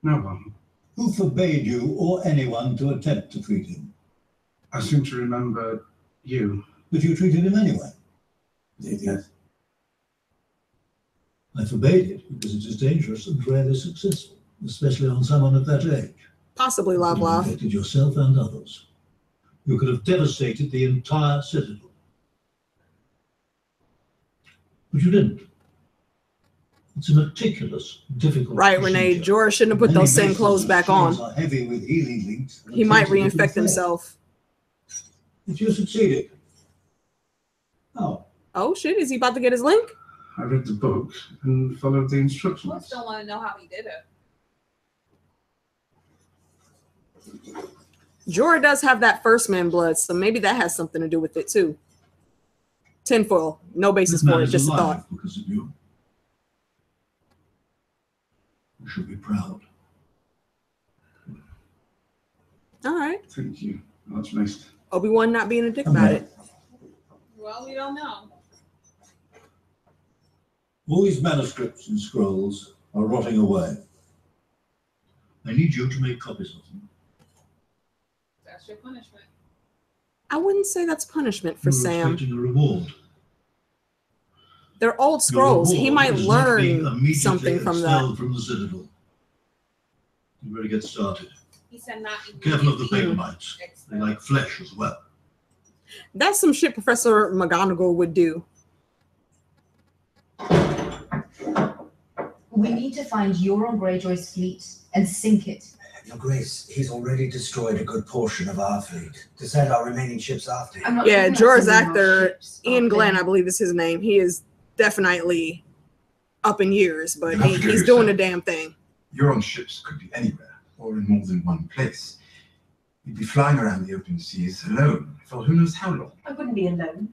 No one. Who forbade you or anyone to attempt to treat him? I seem to remember you. But you treated him anyway. Yes. I forbade it because it is dangerous and rarely successful, especially on someone of that age. Possibly You Love. affected yourself and others. You could have devastated the entire citadel. But you didn't. It's a meticulous, difficult Right, Renee. Jorah shouldn't have put those same clothes back on. are heavy with healing links. He might reinfect himself. If you succeeded. Oh. Oh shit, is he about to get his link? I read the book and followed the instructions. Most don't want to know how he did it. Jorah does have that first man blood, so maybe that has something to do with it too. Tinfoil, no basis This man for it, is just a alive thought. because of you. You should be proud. All right. Thank you. That's nice. Obi-Wan not being a dick about it. Well, we don't know. All these manuscripts and scrolls are rotting away. I need you to make copies of them. That's your punishment. I wouldn't say that's punishment for You're Sam. expecting a reward. They're old scrolls. Your He reward might is not being learn immediately something from expelled that. from the citadel. You better get started. He said not Careful of the immediately. paper mites. They like flesh as well. That's some shit Professor McGonagall would do. We need to find Euron Greyjoy's fleet and sink it. Your Grace, he's already destroyed a good portion of our fleet to send our remaining ships after him. Yeah, Jorah's actor, Ian Glenn, I believe is his name. He is definitely up in years, but he's doing the damn thing. Your own ships could be anywhere, or in more than one place. You'd be flying around the open seas alone for who knows how long. I wouldn't be alone.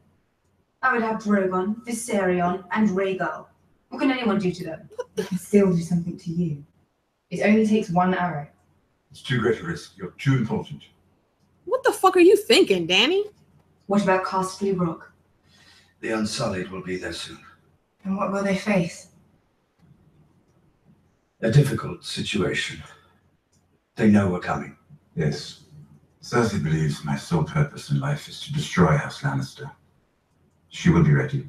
I would have Drogon, Viserion, and Rhaegal. What can anyone do to them? They can still do something to you. It only takes one arrow. It's too great a risk. You're too important. What the fuck are you thinking, Danny? What about Castle Rock? The Unsullied will be there soon. And what will they face? A difficult situation. They know we're coming. Yes. Cersei believes my sole purpose in life is to destroy House Lannister. She will be ready.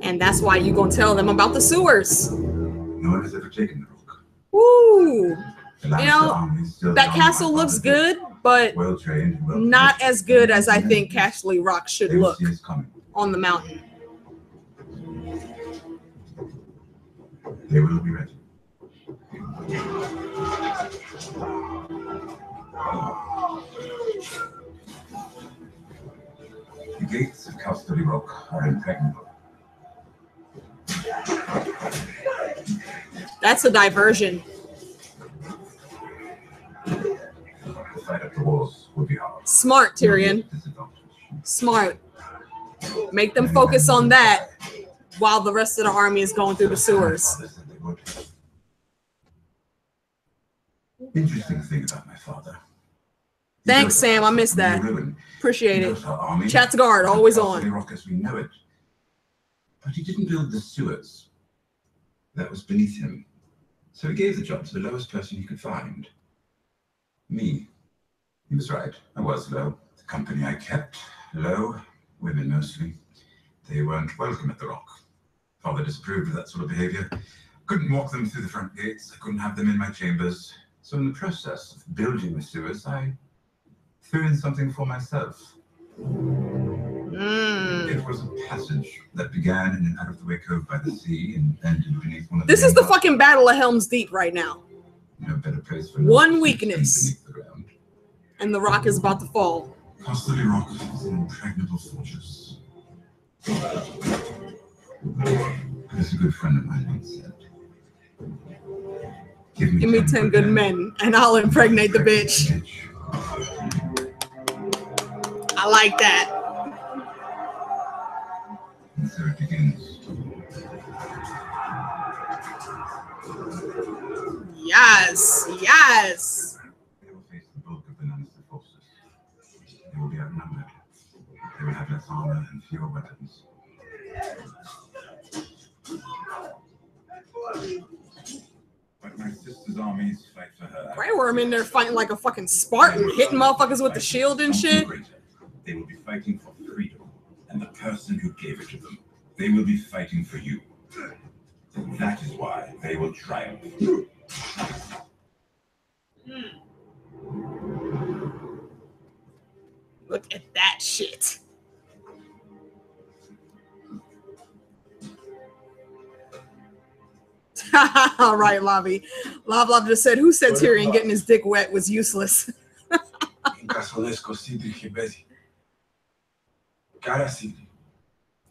And that's why you gonna tell them about the sewers. No one has ever taken the rock. Woo! The You Lannister know, army is still that young, castle my looks father good, but well trained and well not as good as I think Castle Rock should They will look see us coming. on the mountain. They will be ready. The gates of Castle Rock are impregnable. That's a diversion. The fight of the walls will be hard. Smart, Tyrion. Smart. Make them focus on that while the rest of the army is going through the sewers. Interesting thing about my father. Thanks, Sam. I missed that. Appreciate it. Chat's guard, always on. Rock as we know it. But he didn't build the sewers. That was beneath him. So he gave the job to the lowest person he could find. Me. He was right. I was low. The company I kept, low. Women mostly. They weren't welcome at the Rock. Father disapproved of that sort of behavior. Couldn't walk them through the front gates. I couldn't have them in my chambers. So in the process of building the sewers, I threw in something for myself. It was a passage that began in an out-of-the-way cove by the sea and ended beneath one of This the is the fucking Battle of Helm's Deep right now. no better place for One weakness. And the rock is about to fall. Casterly Rock is an impregnable fortress. As a good friend of mine once said, Give me 10 good men and I'll impregnate the bitch. I like that. And so it begins. Yes, yes. They will face the bulk of the Lannister forces. They will be outnumbered. They will have less armor and fewer weapons. But my sister's armies fight for her. Grey Worm in there fighting like a fucking Spartan, hitting motherfuckers with the shield and shit. They will be fighting for freedom and the person who gave it to them. They will be fighting for you. That is why they will triumph. Look at that shit. All right, Lobby. Lob just said, who said Tyrion getting his dick wet was useless?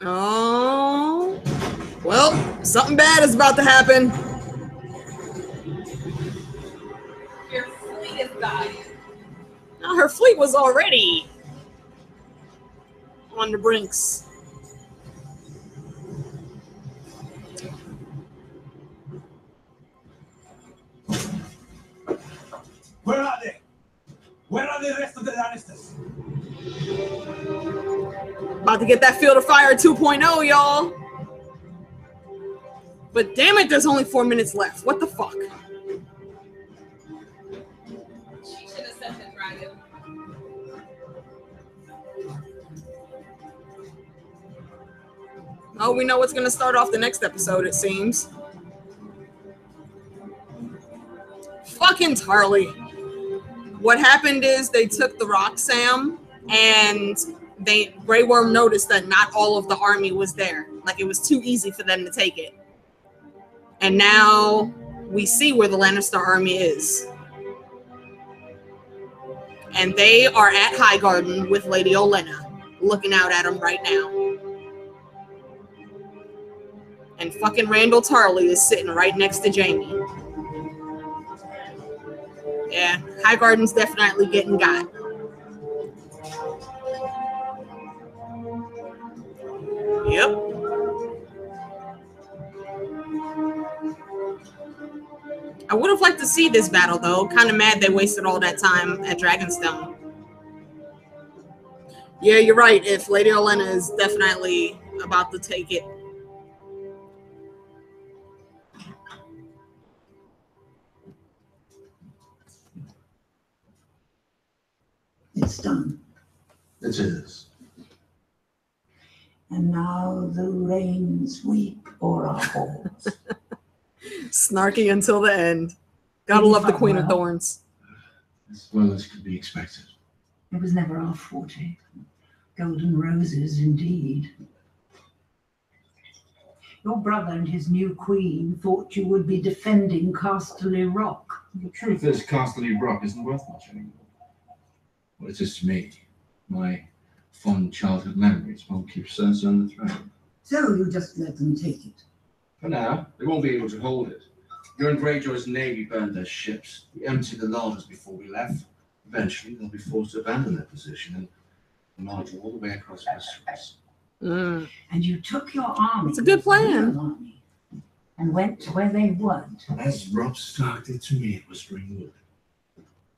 Oh, well, something bad is about to happen. Your fleet is dying. Now, her fleet was already on the brinks. Where are they? Where are the rest of the Lannisters? About to get that Field of Fire 2.0, y'all. But damn it, there's only 4 minutes left. What the fuck? She should have sent the dragon. Oh, we know what's going to start off the next episode, it seems. Fucking Tarly. What happened is they took the Rock Sam and Grey Worm noticed that not all of the army was there. Like, it was too easy for them to take it. And now we see where the Lannister army is. And they are at Highgarden with Lady Olenna, looking out at them right now. And fucking Randall Tarly is sitting right next to Jaime. Yeah, Highgarden's definitely getting got. Yep. I would have liked to see this battle, though. Kind of mad they wasted all that time at Dragonstone. Yeah, you're right. If Lady Olenna is definitely about to take it. It's done. It is. And now the rains weep o'er our halls. Snarky until the end. Gotta love the Queen of Thorns. As well as could be expected. It was never our forte. Golden roses, indeed. Your brother and his new queen thought you would be defending Casterly Rock. The truth is, Casterly Rock isn't worth much anymore. What it is to me, my fond childhood memories won't keep Cersei on the throne. So you just let them take it. For now, they won't be able to hold it. Your and Greyjoy's navy burned their ships. We emptied the larders before we left. Eventually, they'll be forced to abandon their position and march all the way across Westeros. And you took your army. It's a good plan. Army, and went to where they weren't. As Robb Stark did to me at Whispering Wood.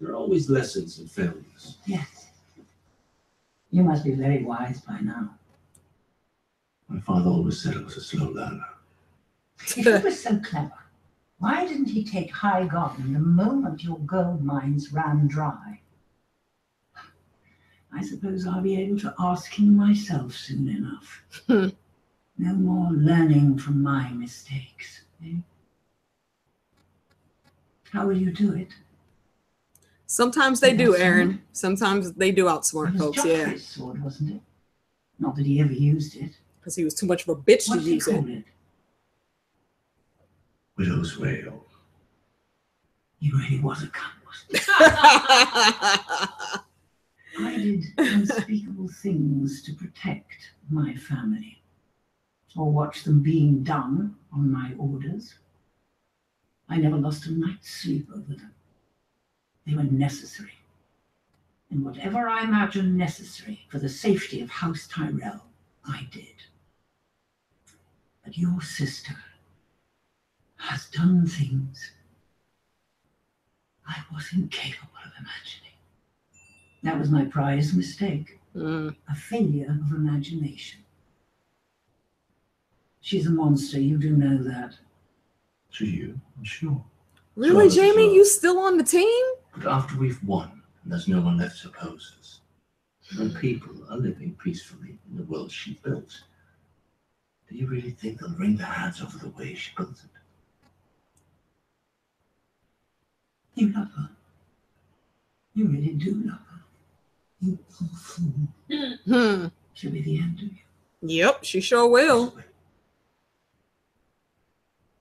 There are always lessons in failures. Yes. You must be very wise by now. My father always said I was a slow learner. If he was so clever, why didn't he take Highgarden the moment your gold mines ran dry? I suppose I'll be able to ask him myself soon enough. No more learning from my mistakes. Eh? How will you do it? Sometimes they do, Aaron. Sometimes they do outsmart folks, yeah. Joffrey's sword, wasn't it? Not that he ever used it. Because he was too much of a bitch to use it. Widow's Wail. He really was a cunt, wasn't I did unspeakable things to protect my family, or watch them being done on my orders. I never lost a night's sleep over them. They were necessary. And whatever I imagined necessary for the safety of House Tyrell, I did. But your sister has done things I wasn't capable of imagining. That was my prize mistake. A failure of imagination. She's a monster, you do know that. To you, I'm sure. Really, Jamie? You still on the team? But after we've won, and there's no one left to oppose us, and people are living peacefully in the world she built, do you really think they'll wring their hands over the way she built it? You love her. You really do love her. You poor fool. She'll be the end of you. Yep, she sure will.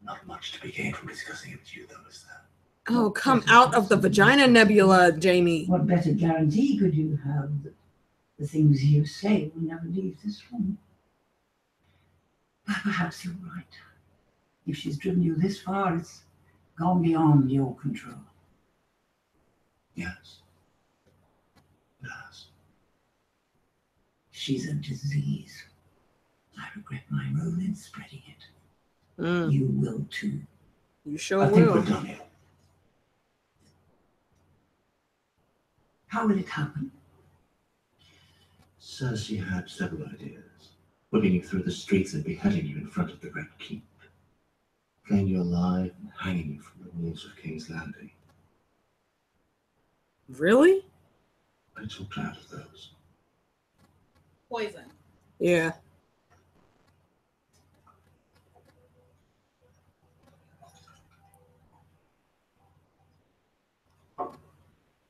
Not much to be gained from discussing it with you, though, is there? Oh, come out of the vagina nebula, Jamie. What better guarantee could you have that the things you say will never leave this room? But perhaps you're right. If she's driven you this far, it's gone beyond your control. Yes. Yes. She's a disease. I regret my role in spreading it. You will too. You sure I think will. we're done here. How will it happen? Cersei had several ideas. Whipping you through the streets and beheading you in front of the Red Keep. Playing you alive and hanging you from the walls of King's Landing. Really? I talked out of those. Poison. Yeah.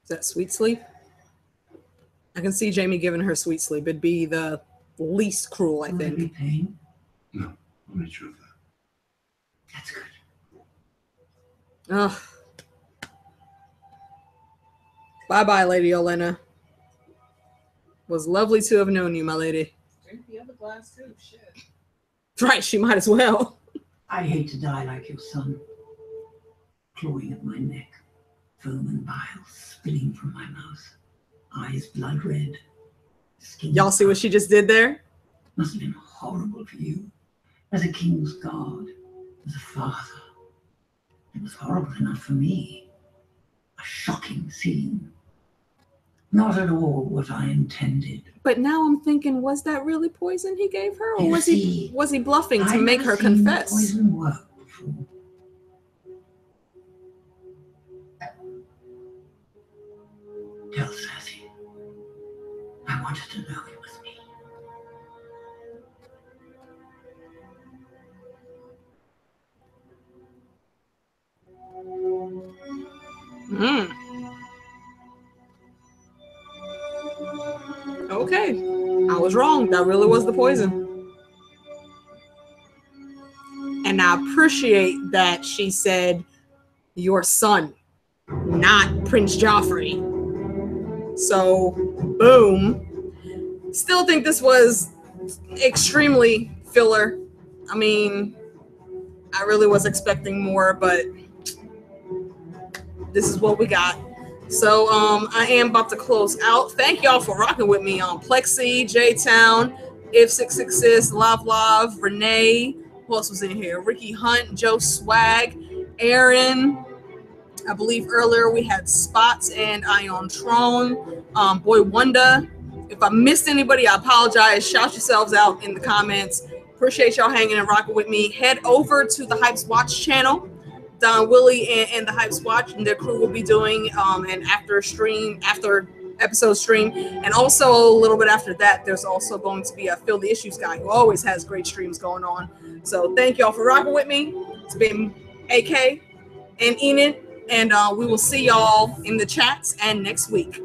Is that sweet sleep? I can see Jamie giving her sweet sleep. It'd be the least cruel, I Will there be think. pain? No, I'm not sure of that. That's good. Ugh. Bye-bye, Lady Olenna. Was lovely to have known you, my lady. Drink the other glass too. Shit. Right, she might as well. I hate to die like your son. Clawing at my neck. Foam and bile spilling from my mouth. Eyes blood red. Skin. Y'all see what she just did there? Must have been horrible for you. As a king's guard. As a father. It was horrible enough for me. A shocking scene. Not at all what I intended. But now I'm thinking, was that really poison he gave her? Or You was see, he bluffing to I've make never her seen confess? Poison work before. Tell Cersei. I wanted to know it was me. Okay. I was wrong. That really was the poison. And I appreciate that she said your son, not Prince Joffrey. So, boom. Still think this was extremely filler. I mean, I really was expecting more, but this is what we got. So I am about to close out. Thank y'all for rocking with me on Plexi, J-Town, If 666, Lav, Renee. Who else was in here? Ricky Hunt, Joe Swag, Aaron. I believe earlier we had Spots and Ion Tron. Boy Wonder. If I missed anybody, I apologize. Shout yourselves out in the comments. Appreciate y'all hanging and rocking with me. Head over to the Hypes Watch channel. Don Willie and the Hypes Watch and their crew will be doing an after episode stream. And also a little bit after that, there's also going to be a Feel the Issues guy who always has great streams going on. So thank y'all for rocking with me. It's been AK and Enid, and we will see y'all in the chats and next week.